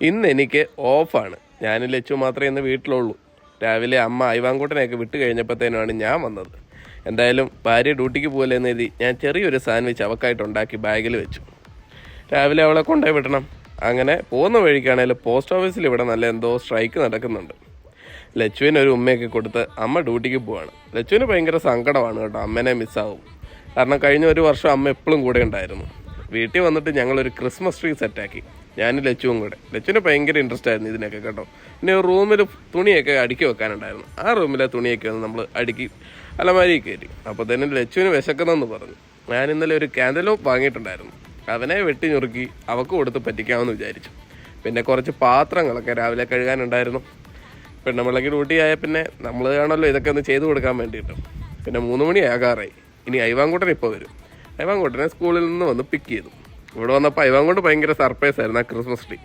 ഇന്ന് എനിക്ക് ഓഫാണ്. ഞാനും ലച്ചു മാത്രമേ ഇന്ന് വീട്ടിലുള്ളൂ. രാവിലെ അമ്മ ഐവാൻകൂട്ടനെയൊക്കെ വിട്ട് കഴിഞ്ഞപ്പോഴത്തേനുമാണ് ഞാൻ വന്നത്. എന്തായാലും ഭാര്യ ഡ്യൂട്ടിക്ക് പോകില്ലെന്ന് എഴുതി ഞാൻ ചെറിയൊരു സാൻഡ്വിച്ച് അവക്കായിട്ട് ഉണ്ടാക്കി ബാഗിൽ വെച്ചു. രാവിലെ അവളെ കൊണ്ടുപോയി വിടണം. അങ്ങനെ പോകുന്ന വഴിക്കാണെങ്കിലും പോസ്റ്റ് ഓഫീസിൽ ഇവിടെ നല്ല എന്തോ സ്ട്രൈക്ക് നടക്കുന്നുണ്ട്. ലച്ചുവിന് ഒരു ഉമ്മയൊക്കെ കൊടുത്ത് അമ്മ ഡ്യൂട്ടിക്ക് പോവാണ്. ലച്ചുവിന് ഭയങ്കര സങ്കടമാണ് കേട്ടോ, അമ്മേനെ മിസ്സാവും. കാരണം കഴിഞ്ഞ ഒരു വർഷം അമ്മ എപ്പോഴും കൂടെ ഉണ്ടായിരുന്നു. വീട്ടിൽ വന്നിട്ട് ഞങ്ങളൊരു ക്രിസ്മസ് ട്രീ സെറ്റാക്കി, ഞാനും ലച്ചുവും കൂടെ. ലച്ചുവിന് ഭയങ്കര ഇൻട്രസ്റ്റ് ആയിരുന്നു ഇതിനൊക്കെ കേട്ടോ. പിന്നെ റൂമിൽ തുണിയൊക്കെ അടുക്കി വെക്കാനുണ്ടായിരുന്നു. ആ റൂമിലെ തുണിയൊക്കെ ഒന്ന് നമ്മൾ അടുക്കി അലമാരി കയറ്റി. അപ്പോൾ തന്നെ ലച്ചുവിന് വിശക്കുന്നെന്ന് പറഞ്ഞു. ഞാൻ ഇന്നലെ ഒരു കാന്തലോപ്പ് വാങ്ങിയിട്ടുണ്ടായിരുന്നു. അവനെ വെട്ടി ഞുറുക്കി അവക്ക് കൊടുത്ത് പറ്റിക്കാമെന്ന് വിചാരിച്ചു. പിന്നെ കുറച്ച് പാത്രങ്ങളൊക്കെ രാവിലെ കഴുകാനുണ്ടായിരുന്നു. പെണ്ണുമ്പിള്ളക്ക് ഡ്യൂട്ടി ആയ പിന്നെ നമ്മൾ കാണല്ലോ ഇതൊക്കെ ഒന്ന് ചെയ്തു കൊടുക്കാൻ വേണ്ടിയിട്ട്. പിന്നെ 3 മണി ആകാറായി. ഇനി ഐവാൻകൂട്ടൻ ഇപ്പോൾ വരും. ഐവാൻകൂട്ടനെ സ്കൂളിൽ നിന്ന് വന്ന് പിക്ക് ചെയ്തു. ഇവിടെ വന്നപ്പോൾ ഐവാൻകൂട്ടൻ ഭയങ്കര സർപ്രൈസ് ആയിരുന്നു ആ ക്രിസ്മസ് ട്രീ.